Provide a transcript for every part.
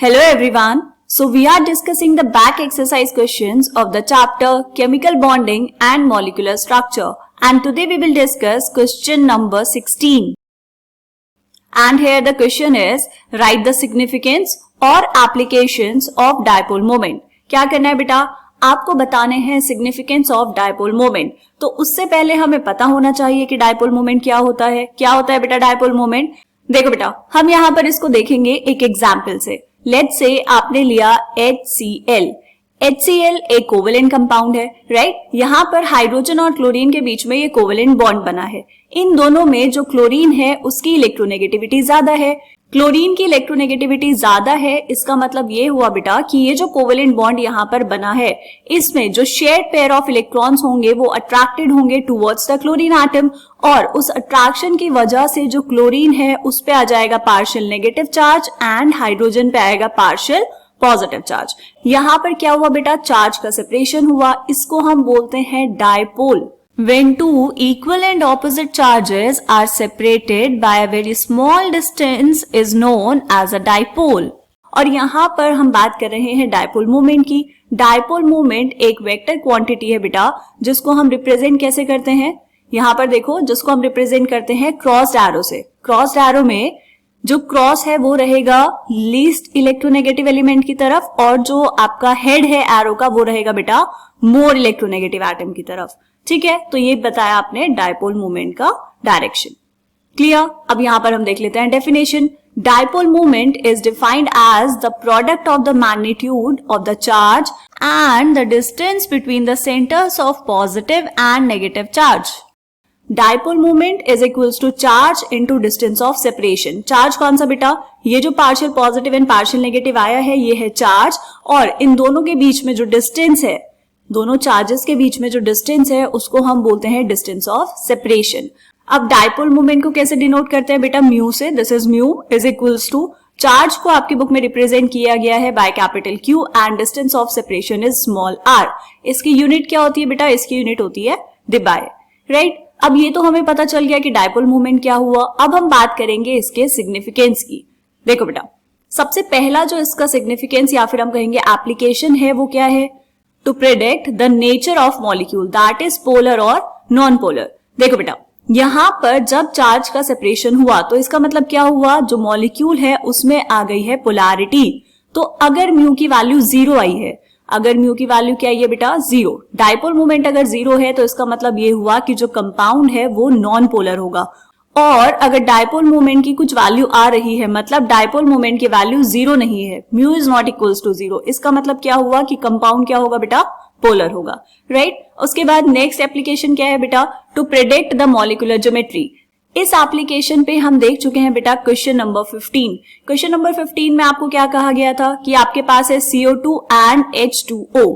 Hello everyone. So we are discussing the back exercise questions of the chapter Chemical Bonding and Molecular Structure. And today we will discuss question number 16. And here the question is, write the significance or applications of dipole moment. क्या करना है बेटा? आपको बताने हैं significance of dipole moment. तो उससे पहले हमें पता होना चाहिए कि dipole moment क्या होता है. क्या होता है बेटा dipole moment? देखो बेटा, हम यहाँ पर इसको देखेंगे एक एग्जाम्पल से. लेट्स से आपने लिया HCl. HCl एक कोवेलेंट कंपाउंड है, राइट? यहाँ पर हाइड्रोजन और क्लोरीन के बीच में ये कोवेलेंट बॉन्ड बना है. इन दोनों में जो क्लोरीन है उसकी इलेक्ट्रोनेगेटिविटी ज्यादा है. क्लोरीन की इलेक्ट्रोनेगेटिविटी ज्यादा है, इसका मतलब ये हुआ बेटा कि ये जो कोवेलेंट बॉन्ड यहाँ पर बना है इसमें जो शेयर्ड पेयर ऑफ इलेक्ट्रॉन्स होंगे वो अट्रैक्टेड होंगे टुवर्ड्स द क्लोरीन एटम, और उस अट्रैक्शन की वजह से जो क्लोरीन है उस पे आ जाएगा partial negative charge and hydrogen पे आएगा पार्शियल पॉजिटिव चार्ज. यहाँ पर क्या हुआ बेटा? चार्ज का सेपरेशन हुआ. इसको हम बोलते हैं dipole. When two equal and opposite charges are separated by a very small distance is known as a dipole. और यहाँ पर हम बात कर रहे हैं डायपोल मोमेंट की. डायपोल मोमेंट एक वेक्टर क्वांटिटी है बेटा, जिसको हम रिप्रेजेंट कैसे करते हैं? यहाँ पर देखो, जिसको हम रिप्रेजेंट करते हैं क्रॉस्ड एरो से. क्रॉस्ड एरो में जो क्रॉस है वो रहेगा लीस्ट इलेक्ट्रोनेगेटिव एलिमेंट की तरफ, और जो आपका हेड है एरो का वो रहेगा बेटा मोर इलेक्ट्रोनेगेटिव एटम की तरफ. ठीक है, तो ये बताया आपने डायपोल मोमेंट का डायरेक्शन. क्लियर? अब यहां पर हम देख लेते हैं definition. Dipole moment is defined as the product of the magnitude of the charge and the distance between the centres of positive and negative charge. Dipole moment is equals to charge into distance of separation. Charge कौन सा बेटा? ये जो partial positive and partial negative आया है ये है charge, और इन दोनों के बीच में जो डिस्टेंस है, दोनों चार्जेस के बीच में जो डिस्टेंस है उसको हम बोलते हैं डिस्टेंस ऑफ सेपरेशन. अब डायपोल मोमेंट को कैसे डिनोट करते हैं बेटा? म्यू से. This is mu is equals to, charge को आपकी बुक में रिप्रेजेंट किया गया है by capital Q and distance of separation is small r. इसकी यूनिट क्या होती है बेटा? इसकी यूनिट होती है डिबाय, राइट? अब ये तो हमें पता चल गया कि डायपोल मोमेंट क्या हुआ. अब हम बात करेंगे इसके सिग्निफिकेंस की. देखो बेटा, सबसे पहला जो इसका सिग्निफिकेंस या फिर हम कहेंगे एप्लीकेशन है वो क्या है? To predict the nature of molecule, that is polar और नॉन पोलर. देखो बेटा, यहां पर जब चार्ज का सेपरेशन हुआ तो इसका मतलब क्या हुआ? जो मॉलिक्यूल है उसमें आ गई है पोलैरिटी. तो अगर म्यू की वैल्यू 0 आई है, अगर म्यू की वैल्यू क्या है बेटा? 0. डायपोल मोमेंट अगर 0 है तो इसका मतलब ये हुआ कि जो कंपाउंड है वो नॉन पोलर होगा. और अगर डायपोल मोमेंट की कुछ वैल्यू आ रही है, मतलब डायपोल मोमेंट की वैल्यू 0 नहीं है, mu is not equals to 0, इसका मतलब क्या हुआ कि कंपाउंड क्या होगा बेटा? पोलर होगा, राइट? उसके बाद नेक्स्ट एप्लीकेशन क्या है बेटा? To predict the molecular geometry. इस एप्लीकेशन पे हम देख चुके हैं बेटा क्वेश्चन नंबर 15. क्वेश्चन नंबर 15 में आपको क्या कहा गया था कि आपके पास है CO2 एंड H2O.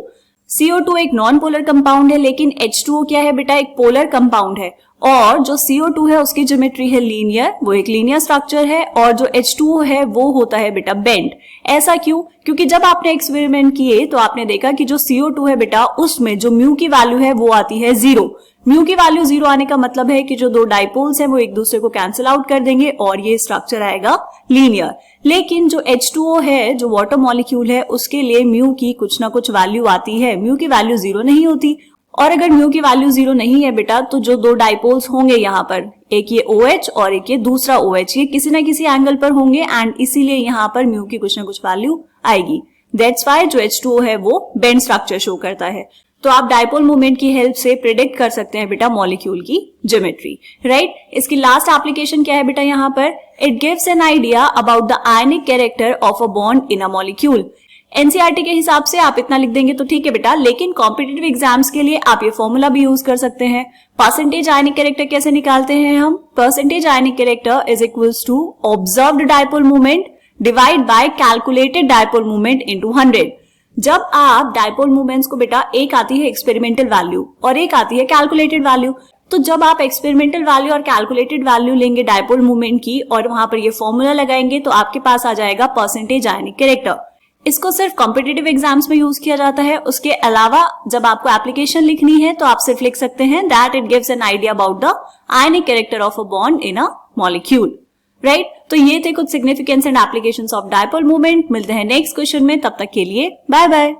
CO2 एक नॉन पोलर कंपाउंड है, लेकिन H2O क्या है बेटा? एक पोलर कंपाउंड है. और जो CO2 है उसकी ज्योमेट्री है लीनियर, वो एक लीनियर स्ट्रक्चर है, और जो H2O है वो होता है बेटा बेंड. ऐसा क्यों? क्योंकि जब आपने एक्सपेरिमेंट किए तो आपने देखा कि जो CO2 है बेटा उसमें जो म्यू की वैल्यू है वो आती है 0. म्यू की वैल्यू 0 आने का मतलब है कि जो दो डाइपोल्स हैं वो एक दूसरे को कैंसिल आउट कर देंगे और ये स्ट्रक्चर आएगा लीनियर. लेकिन जो H2O है, जो वाटर मॉलिक्यूल है, उसके लिए म्यू की कुछ ना कुछ वैल्यू आती है. म्यू की वैल्यू 0 नहीं होती. और अगर म्यू की वैल्यू 0 नहीं है बेटा तो जो दो डाइपोल्स होंगे यहाँ पर, एक ये OH और एक ये दूसरा OH, ये किसी ना किसी एंगल पर होंगे एंड इसीलिए यहाँ पर म्यू की कुछ ना कुछ वैल्यू आएगी. दैट्स व्हाई जो H2O है वो बेंड स्ट्रक्चर शो करता है. तो आप डायपोल मोमेंट की हेल्प से प्रेडिक्ट कर सकते हैं बेटा मॉलिक्यूल की ज्योमेट्री, राइट? इसकी लास्ट एप्लीकेशन क्या है बेटा? यहाँ पर it gives an idea about the ionic character of a bond in a molecule. NCERT के हिसाब से आप इतना लिख देंगे तो ठीक है बेटा, लेकिन कॉम्पिटिटिव एग्जाम्स के लिए आप ये फॉर्मूला भी यूज कर सकते हैं. परसेंटेज आयनिक कैरेक्टर कैसे निकालते हैं हम? Percentage ionic character is equals to observed dipole moment divide by calculated dipole moment into 100. जब आप डायपोल मोमेंट्स को बेटा, एक आती है एक्सपेरिमेंटल वैल्यू और एक आती है कैलकुलेटेड वैल्यू, तो जब आप एक्सपेरिमेंटल वैल्यू और कैलकुलेटेड वैल्यू लेंगे डायपोल मोमेंट की और वहां पर ये फॉर्मूला लगाएंगे तो आपके पास आ जाएगा परसेंटेज आयनिक कैरेक्टर. इसको सिर्फ कॉम्पिटिटिव एग्जाम्स में यूज किया जाता है. उसके अलावा जब आपको एप्लीकेशन लिखनी है तो आप सिर्फ लिख सकते हैं that it gives an idea about the ionic character of a bond in a molecule, right तो ये थे कुछ significance and applications of dipole moment. मिलते हैं नेक्स्ट क्वेश्चन में, तब तक के लिए बाय बाय।